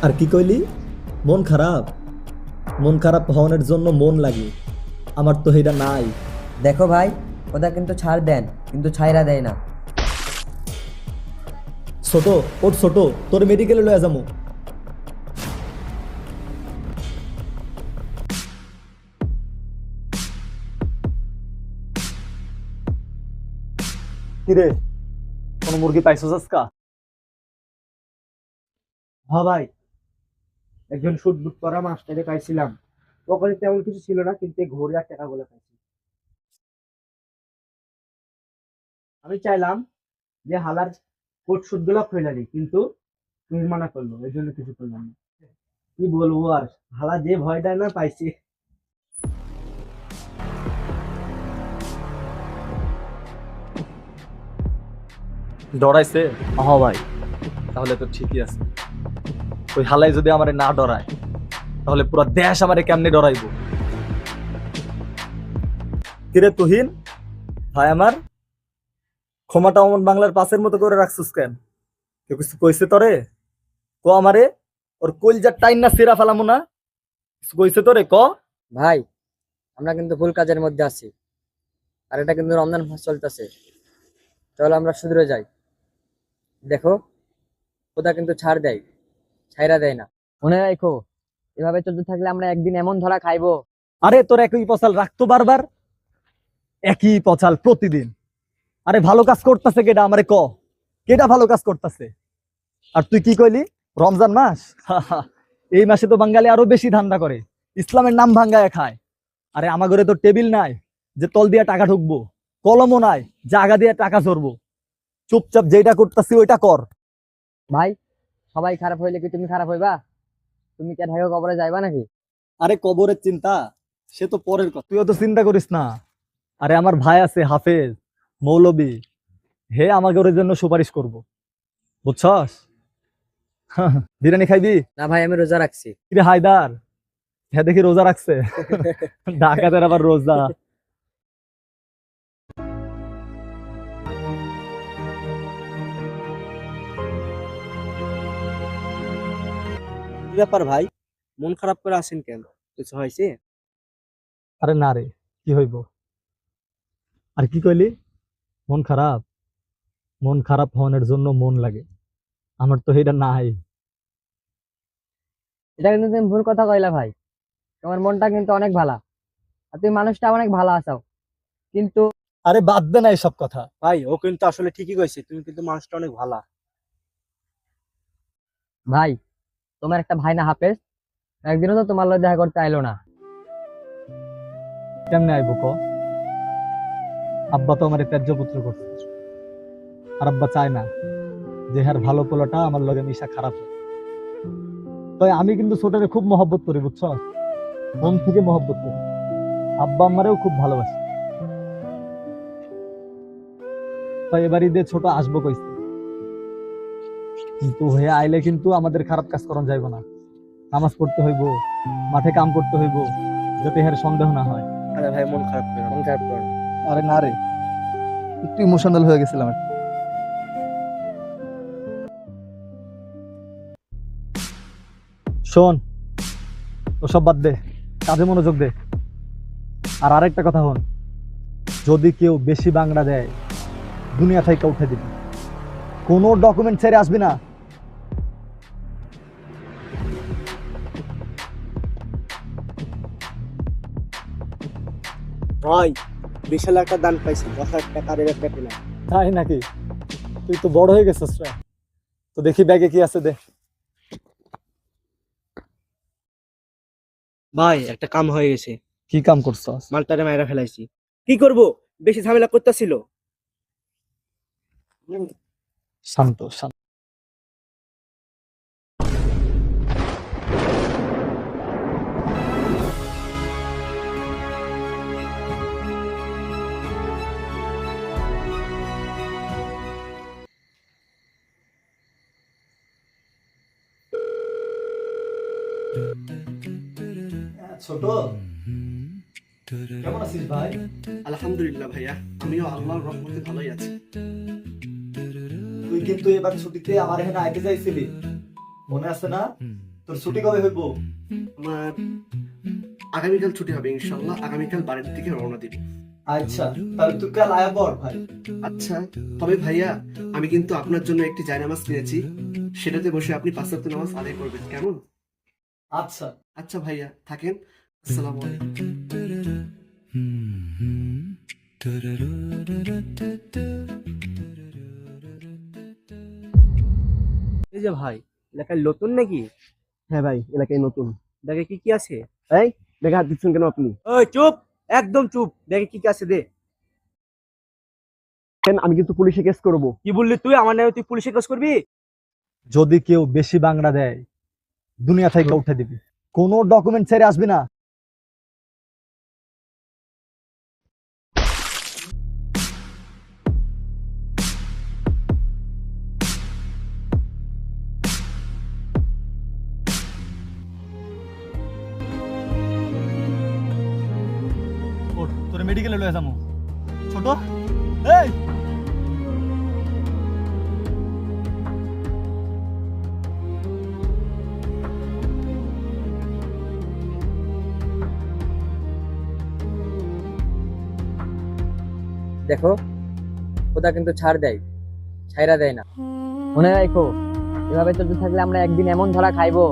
আর কি কইলি? মন খারাপ? মন খারাপ হওয়ার জন্য মন লাগে, আমার তো এটা নাই। দেখো ভাই, ওটা কিন্তু ছাড় দেন, কিন্তু ছাইরা দেয় না। ছোট, ওর ছোট, তোর মেডিকেলে লয়ে যাবো। কিরে, কোন মুরগি পাইছস আজকা? হ্যাঁ ভাই, একজন শুট বুট করা মাস্টারে পাইছিলাম। ওখানে তেমন কিছু ছিল না, কিন্তু এই ঘড়ি আর টাকাগুলো পাইছি। আমি চাইলাম যে হালার কোট শুট গুলো খুলে দিই, কিন্তু তুমি মানা করলো, এই জন্য কিছু করলাম না। কি বলবো আর, হালা যে ভয়টা না পাইছি। ডরাইছে? হ্যাঁ ভাই, তাহলে তো ঠিকই আছে। ওই হালাই যদি আমারে না ডরায়, তাহলে পুরো দেশ আমারে কেমনে ডরাইবো? কিরে তুহিন ভাই আমার, ক্ষমাটা অমন বাংলার পাশের মতো করে রাখছিস কেন? কেউ কিছু কইছে তরে? ক আমারে, ওর কলজার টাইন না সেরা ফেলামো না? কিছু কইছে তোরে ক? ভাই, আমরা কিন্তু ভুল কাজের মধ্যে আছি, আর এটা কিন্তু রমজান মাস চলতেছে। চলো আমরা শুধরে যাই। দেখো, ওটা কিন্তু ছাড় দেয়, ছাইরা দেয় না। মনে রাখো, এভাবে চলতে থাকলে আমরা একদিন এমন ধরা খাইবো। আরে তোর একই পচাল রাখতো বারবার, একই পচাল প্রতিদিন। আরে ভালো কাজ করতেছে কেডা আমারে ক? কেডা ভালো কাজ করতেছে? আর তুই কি কইলি? রমজান মাস? এই মাসে তো বাঙালি আরো বেশি ধান্দা করে, ইসলামের নাম ভাঙ্গায় খায়। আরে আমার ঘরে তো টেবিল নাই যে তল দিয়ে টাকা ঢুকবো, কলমও নাই জায়গা দিয়ে টাকা ধরবো। চুপচাপ যেটা করতেছি ওইটা কর। ভাই, সবাই খারাপ হইলে কি তুমি খারাপ হইবা? তুমি কি ঢাকা কবরে যাইবা নাকি? আরে কবরের চিন্তা সে তো পরের কথা, তুইও তো চিন্তা করিস না। আরে আমার ভাই আছে হাফেজ, মৌলবী, হে আমাকে ওর জন্য সুপারিশ করব, বুঝছস? বিরিয়ানি খাইবি? না ভাই, আমি রোজা রাখছি। কিরে হায়দার, হ্যাঁ দেখি রোজা রাখছে। ডাকাতের আবার রোজা। কি ব্যাপার ভাই, মন খারাপ করে আসেন কেন? কিছু হয়েছে? আরে না রে, কি হইব? আর কি কইলি? মন খারাপ? মন খারাপ হওয়ার জন্য মন লাগে, আমার তো এটা নাই। এটা কিন্তু তুমি ভুল কথা কইলা ভাই। তোমার মনটা কিন্তু অনেক ভালা, আর তুমি মানুষটা অনেক ভালো আছো, কিন্তু আরে বাদ দে না এসব কথা। ভাই, ও কিন্তু আসলে ঠিকই কইছে, তুমি কিন্তু মানুষটা অনেক ভালো। ভাই, তোমার একটা ভাই না হাফেজ, একদিনও তো তোমার লগে দেখা করতে আইলো না। কেমনে আইবো ক? আব্বা তো আমার ত্যায্য পুত্র করছে, আর আব্বা চায় না যে হার ভালো পোলাটা আমার লগে মিশা খারাপ হয়। তাই আমি কিন্তু ছোটরে খুব মহব্বত করি, বুঝছ? মন থেকে মহব্বত করি। আব্বা আমারেও খুব ভালোবাসে। তাই এবার ঈদে ছোট আসবো কইছে, কিন্তু হয়ে আইলে কিন্তু আমাদের খারাপ কাজ করন যাইব না। নামাজ পড়তে হইব, মাঠে কাম করতে হইব, যাতে হের সন্দেহ না হয়। আরে ভাই, মন খারাপ করে মন খারাপ করো না। আরে না রে, একটু ইমোশনাল হয়ে গেছিলাম। শোন, ওসব বাদ দে, কাজে মনোযোগ দে। আর আরেকটা কথা হন, যদি কেউ বেশি বাংলা দেয় দুনিয়া থেকে উঠে দিবি, কোনো ডকুমেন্ট ছেড়ে আসবি না। ভাই, বিশাল একটা দান পাইছি, 10,000 টাকার একটা পেলাম। তাই নাকি? তুই তো বড় হয়ে গেছিস রে। তো দেখি ব্যাগে কি আছে, দে। ভাই, একটা কাম হয়ে গেছে। কি কাম করছস? মালটারে মাইরা ফেলাইছি। কি করব, বেশি ঝামেলা করতেছিল। শান্ত শান্ত। ছোট, কেমন আছিস ভাই? আলহামদুলিল্লাহ ভাইয়া, আমিও আল্লাহর রহমতে ভালোই আছি। তুই কিন্তু এবার ছুটিতে আমার এখানে আইতে চাইছিলি, মনে আছে না? তোর ছুটি কবে হইব? আমার আগামীকাল ছুটি হবে ইনশাল্লাহ। আগামীকাল বাড়ির দিকে রওনা দিব। আচ্ছা, তাহলে তুই কাল আয়া পর ভাই। আচ্ছা, তবে ভাইয়া আমি কিন্তু আপনার জন্য একটি জায়নামাজ কিনেছি, সেটাতে বসে আপনি 5 ওয়াক্ত নামাজ আদায় করবেন, কেমন? আচ্ছা। আচ্ছা ভাইয়া, থাকেন। আসসালামু আলাইকুম। এই যে ভাই, এলাকায় নতুন নাকি? হ্যাঁ ভাই, এলাকায় নতুন। দেখে কি কি আছে? এই দেখা হাত দিচ্ছেন কেন আপনি? ওই চুপ, একদম চুপ। দেখে কি কি আছে দে। কেন, আমি কিন্তু পুলিশে কেস করব। কি বললি তুই? আমার নামে তুই পুলিশে কেস করবি? যদি কেউ বেশি বাংলা দেয় দুনিয়া থেকে উঠে দিবি, কোনো ডকুমেন্ট ছেড়ে আসবি না। তোর মেডিকেলে লয়ে যাবো ছোট। এই দেখো, খোদা কিন্তু ছাড় দেয়, ছাইরা দেয় না। মনে রাখো, এভাবে চলতে থাকলে আমরা একদিন এমন ধরা খাইবো